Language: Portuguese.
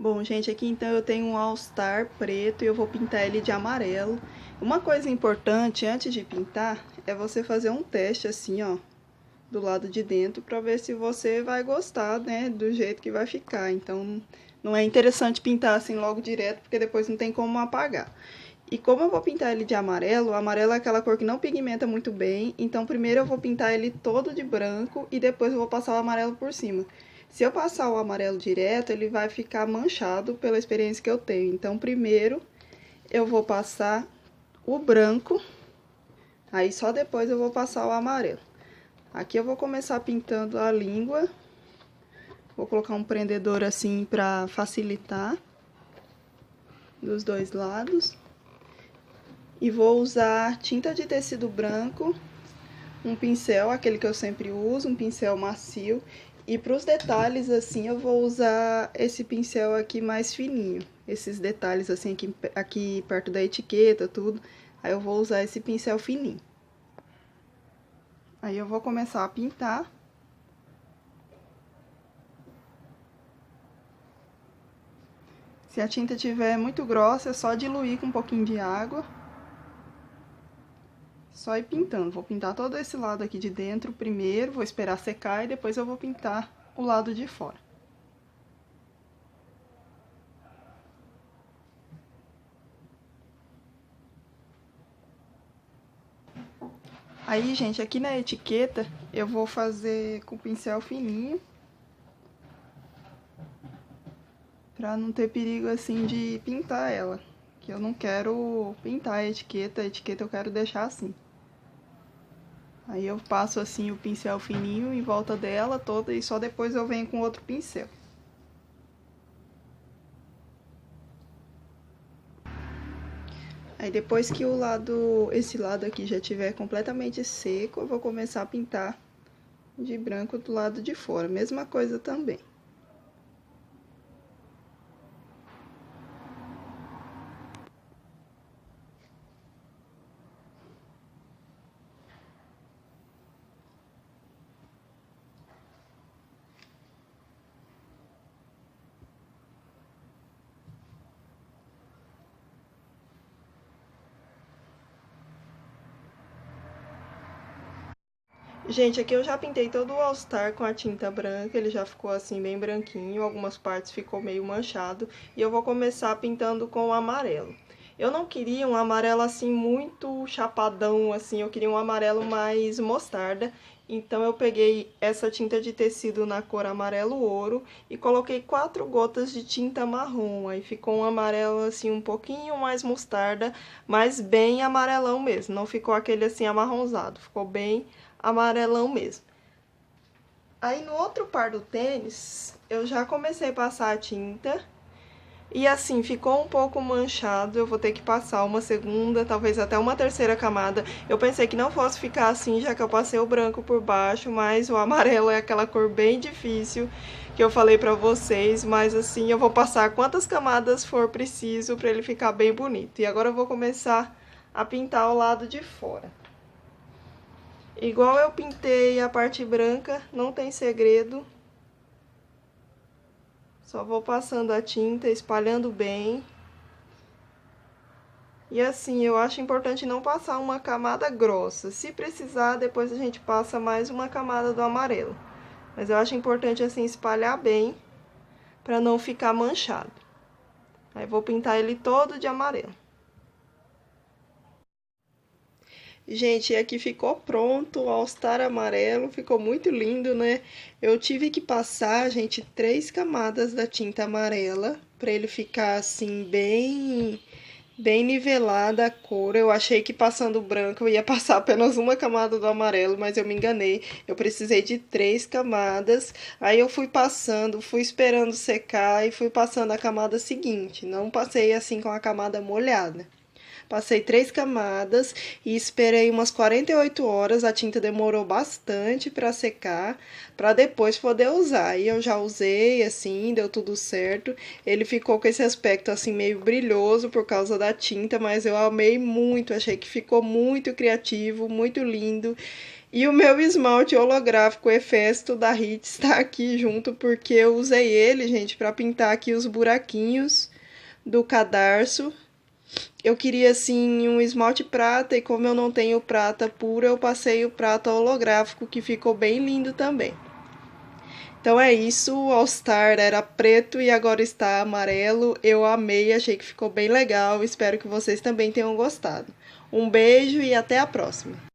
Bom, gente, aqui então eu tenho um All Star preto e eu vou pintar ele de amarelo. Uma coisa importante antes de pintar é você fazer um teste assim, ó, do lado de dentro para ver se você vai gostar, né, do jeito que vai ficar. Então, não é interessante pintar assim logo direto, porque depois não tem como apagar. E como eu vou pintar ele de amarelo, o amarelo é aquela cor que não pigmenta muito bem, então primeiro eu vou pintar ele todo de branco e depois eu vou passar o amarelo por cima. Se eu passar o amarelo direto, ele vai ficar manchado pela experiência que eu tenho. Então primeiro eu vou passar o branco, aí só depois eu vou passar o amarelo. Aqui eu vou começar pintando a língua, vou colocar um prendedor assim para facilitar dos dois lados. E vou usar tinta de tecido branco, um pincel, aquele que eu sempre uso, um pincel macio. E para os detalhes, assim, eu vou usar esse pincel aqui mais fininho. Esses detalhes, assim, aqui perto da etiqueta, tudo. Aí eu vou usar esse pincel fininho. Aí eu vou começar a pintar. Se a tinta estiver muito grossa, é só diluir com um pouquinho de água. Só ir pintando. Vou pintar todo esse lado aqui de dentro primeiro, vou esperar secar e depois eu vou pintar o lado de fora. Aí, gente, aqui na etiqueta eu vou fazer com pincel fininho, pra não ter perigo assim de pintar ela, que eu não quero pintar a etiqueta eu quero deixar assim. Aí eu passo assim o pincel fininho em volta dela toda e só depois eu venho com outro pincel. Aí depois que esse lado aqui já tiver completamente seco, eu vou começar a pintar de branco do lado de fora, mesma coisa também. Gente, aqui eu já pintei todo o All Star com a tinta branca, ele já ficou assim bem branquinho, algumas partes ficou meio manchado, e eu vou começar pintando com o amarelo. Eu não queria um amarelo assim muito chapadão, assim, eu queria um amarelo mais mostarda, então eu peguei essa tinta de tecido na cor amarelo ouro e coloquei 4 gotas de tinta marrom, aí ficou um amarelo assim um pouquinho mais mostarda, mas bem amarelão mesmo, não ficou aquele assim amarronzado, ficou bem amarelão mesmo. Aí no outro par do tênis, eu já comecei a passar a tinta. E assim, ficou um pouco manchado, eu vou ter que passar uma segunda, talvez até uma terceira camada. Eu pensei que não fosse ficar assim, já que eu passei o branco por baixo, mas o amarelo é aquela cor bem difícil que eu falei pra vocês. Mas assim, eu vou passar quantas camadas for preciso pra ele ficar bem bonito. E agora eu vou começar a pintar o lado de fora. Igual eu pintei a parte branca, não tem segredo. Só vou passando a tinta, espalhando bem. E assim, eu acho importante não passar uma camada grossa. Se precisar, depois a gente passa mais uma camada do amarelo. Mas eu acho importante assim espalhar bem, para não ficar manchado. Aí vou pintar ele todo de amarelo. Gente, aqui ficou pronto o All Star amarelo, ficou muito lindo, né? Eu tive que passar, gente, 3 camadas da tinta amarela, para ele ficar assim, bem nivelada a cor. Eu achei que passando o branco eu ia passar apenas uma camada do amarelo, mas eu me enganei. Eu precisei de 3 camadas. Aí eu fui passando, fui esperando secar e fui passando a camada seguinte. Não passei assim com a camada molhada. Passei 3 camadas e esperei umas 48 horas. A tinta demorou bastante para secar, para depois poder usar. E eu já usei, assim, deu tudo certo. Ele ficou com esse aspecto assim meio brilhoso por causa da tinta, mas eu amei muito. Achei que ficou muito criativo, muito lindo. E o meu esmalte holográfico Efesto da Hits está aqui junto, porque eu usei ele, gente, para pintar aqui os buraquinhos do cadarço. Eu queria, assim, um esmalte prata, e como eu não tenho prata pura, eu passei o prata holográfico, que ficou bem lindo também. Então é isso, o All Star era preto e agora está amarelo. Eu amei, achei que ficou bem legal. Espero que vocês também tenham gostado. Um beijo e até a próxima!